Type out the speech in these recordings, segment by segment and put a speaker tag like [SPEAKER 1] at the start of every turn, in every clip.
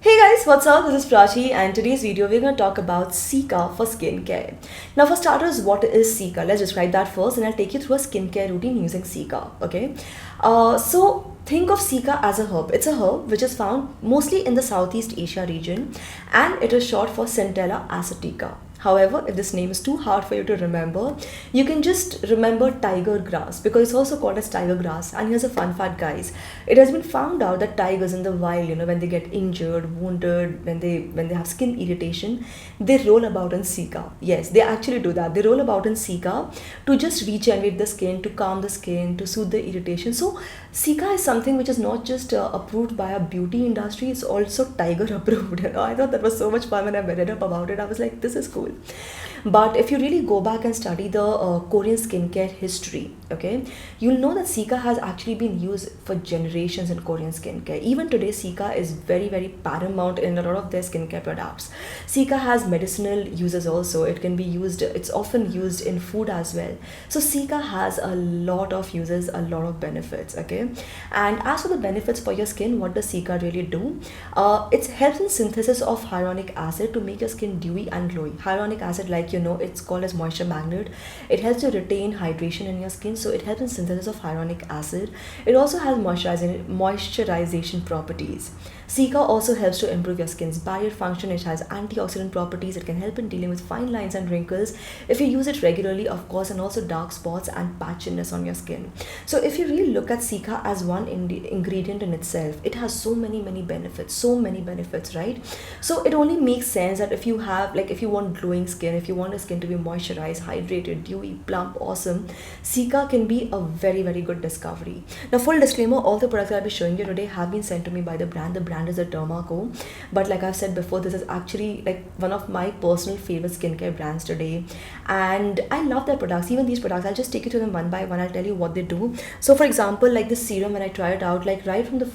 [SPEAKER 1] Hey guys, what's up? This is Prachi and today's video we're going to talk about Sika for skincare. Now for starters, what is Sika? Let's describe that first and I'll take you through a skincare routine using Sika, okay? So think of Sika as a herb. It's a herb which is found mostly in the Southeast Asia region and it is short for Centella asiatica. However, if this name is too hard for you to remember, you can just remember tiger grass because it's also called as tiger grass. And here's a fun fact, guys. It has been found out that tigers in the wild, when they get injured, wounded, when they have skin irritation, they roll about in Sika. Yes, they actually do that. They roll about in Sika to just regenerate the skin, to calm the skin, to soothe the irritation. So Sika is something which is not just approved by a beauty industry, it's also tiger approved. I thought that was so much fun when I read up about it. I was like, this is cool. But if you really go back and study the Korean skincare history, okay, you'll know that Sika has actually been used for generations in Korean skincare. Even today, Sika is very, very paramount in a lot of their skincare products. Sika has medicinal uses also. It can be used, it's often used in food as well. So Sika has a lot of uses, a lot of benefits, okay. And as for the benefits for your skin, what does Sika really do? It helps in synthesis of hyaluronic acid to make your skin dewy and glowy. Hyaluronic acid, like it's called as moisture magnet. It helps to retain hydration in your skin, so it helps in synthesis of hyaluronic acid. It also has moisturization properties. Sika also helps to improve your skin's barrier function. It has antioxidant properties. It can help in dealing with fine lines and wrinkles if you use it regularly, of course, and also dark spots and patchiness on your skin. So if you really look at Sika as one ingredient in itself, it has so many benefits, right? So it only makes sense that if you want glowing skin, if you want a skin to be moisturized, hydrated, dewy, plump, awesome, Sika can be a very good discovery. Now, full disclaimer, all the products I'll be showing you today have been sent to me by the brand. The brand is Thedermaco, but like I've said before, this is actually like one of my personal favorite skincare brands today, and I love their products. Even these products, I'll just take you to them one by one. I'll tell you what they do. So for example, like this serum, when I try it out, like right from the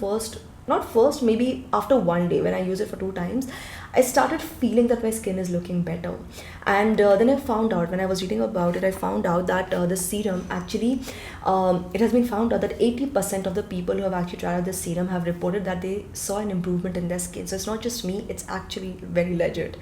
[SPEAKER 1] maybe after one day, when I use it for 2 times, I started feeling that my skin is looking better. And then I found out, when I was reading about it, I found out that the serum actually, it has been found out that 80% of the people who have actually tried out this serum have reported that they saw an improvement in their skin. So it's not just me, it's actually very legit.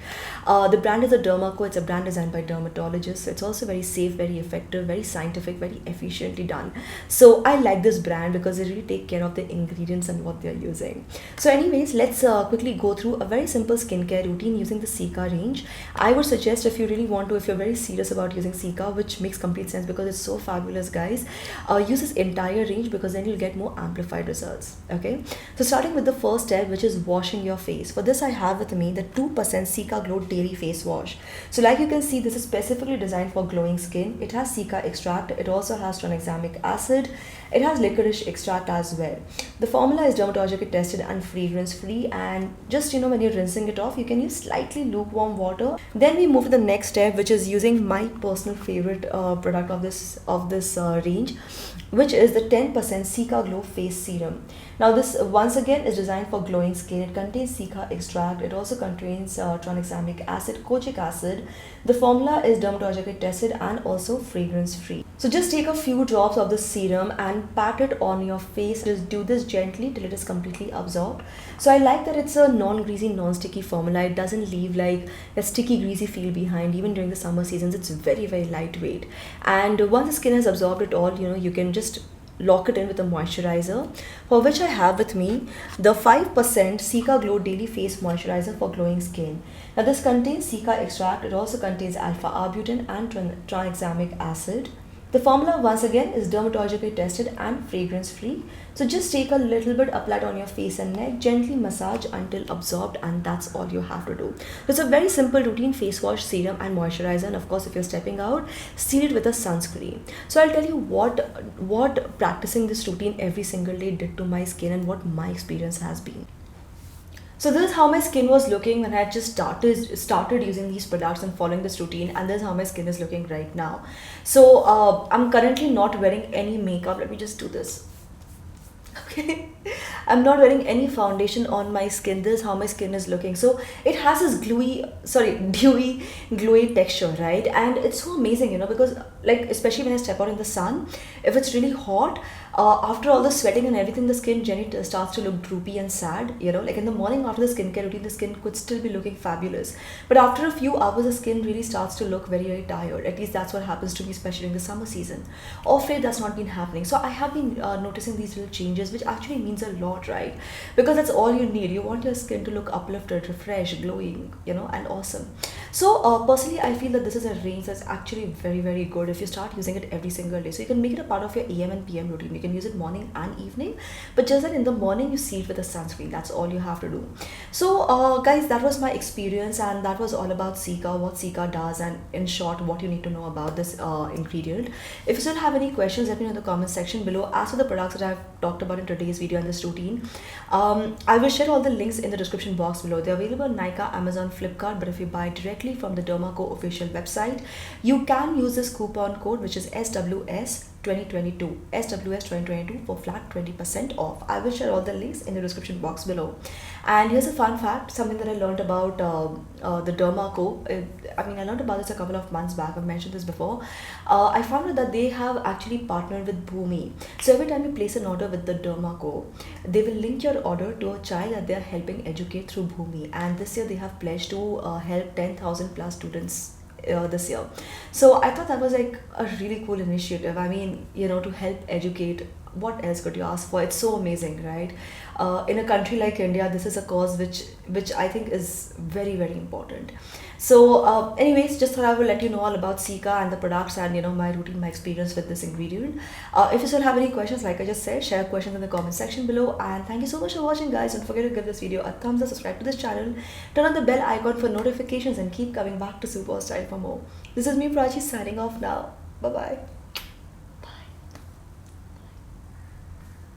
[SPEAKER 1] The brand is Thedermaco. It's a brand designed by dermatologists. So it's also very safe, very effective, very scientific, very efficiently done. So I like this brand because they really take care of the ingredients and what they're using. So anyways, let's quickly go through a very simple skincare routine using the Cica range. I would suggest, if you really want to, if you're very serious about using Cica, which makes complete sense because it's so fabulous, guys, use this entire range because then you'll get more amplified results, okay? So starting with the first step, which is washing your face. For this, I have with me the 2% Cica Glow Daily Face Wash. So like you can see, this is specifically designed for glowing skin. It has Cica extract. It also has tranexamic acid. It has licorice extract as well. The formula is dermatologically tested and fragrance free, and just when you're rinsing it off, you can use slightly lukewarm water. Then we move to the next step, which is using my personal favorite product of this range, which is the 10% Cica Glow Face Serum. Now this once again is designed for glowing skin. It contains Cica extract. It also contains tranexamic acid, kojic acid. The formula is dermatologically tested and also fragrance free. So just take a few drops of the serum and pat it on your face. Just do this gently till it is completely absorbed. So I like that it's a non-greasy, non-sticky formula. It doesn't leave like a sticky, greasy feel behind. Even during the summer seasons, it's very lightweight. And once the skin has absorbed it all, you can just lock it in with a moisturizer, for which I have with me the 5% Cica Glow Daily Face Moisturizer for glowing skin. Now this contains Cica extract. It also contains alpha-arbutin and tranexamic acid. The formula once again is dermatologically tested and fragrance free. So just take a little bit, apply it on your face and neck, gently massage until absorbed, and that's all you have to do. So it's a very simple routine: face wash, serum and moisturizer, and of course if you're stepping out, seal it with a sunscreen. So I'll tell you what practicing this routine every single day did to my skin and what my experience has been. So this is how my skin was looking when I had just started using these products and following this routine, and this is how my skin is looking right now. So I'm currently not wearing any makeup. Let me just do this. Okay, I'm not wearing any foundation on my skin. This is how my skin is looking. So it has this dewy, glowy texture, right? And it's so amazing, because like especially when I step out in the sun, if it's really hot, after all the sweating and everything, the skin generally starts to look droopy and sad. Like in the morning after the skincare routine, the skin could still be looking fabulous, but after a few hours, the skin really starts to look very, very tired. At least that's what happens to me, especially in the summer season. Off late, that's not been happening. So I have been noticing these little changes, which actually means a lot, right? Because that's all you need. You want your skin to look uplifted, refreshed, glowing, and awesome. So personally, I feel that this is a range that's actually very, very good if you start using it every single day. So you can make it a part of your AM and PM routine. You can use it morning and evening, but just that in the morning you see it with a sunscreen. That's all you have to do. So guys, that was my experience, and that was all about Sika, what Sika does, and in short, what you need to know about this ingredient. If you still have any questions, let me know in the comment section below. As for the products that I've talked about in today's video and this routine, I will share all the links in the description box below. They're available on Nykaa, Amazon, Flipkart, but if you buy directly from the Dermaco official website, you can use this coupon code, which is SWS2022 for flat 20% off. I will share all the links in the description box below. And here's a fun fact, something that I learned about the Dermaco. I learned about this a couple of months back. I've mentioned this before. I found out that they have actually partnered with Bhumi. So every time you place an order with the Dermaco, they will link your order to a child that they are helping educate through Bhumi. And this year they have pledged to help 10,000 plus students this year. So I thought that was like a really cool initiative. To help educate. What else could you ask for? It's so amazing, right? In a country like India, this is a cause which I think is very, very important. So anyways, just thought I will let you know all about Sika and the products and my routine, my experience with this ingredient. If you still have any questions, like I just said, share questions in the comment section below. And thank you so much for watching, guys. Don't forget to give this video a thumbs up, subscribe to this channel, turn on the bell icon for notifications, and keep coming back to Super Style for more. This is me, Prachi, signing off now. Bye bye.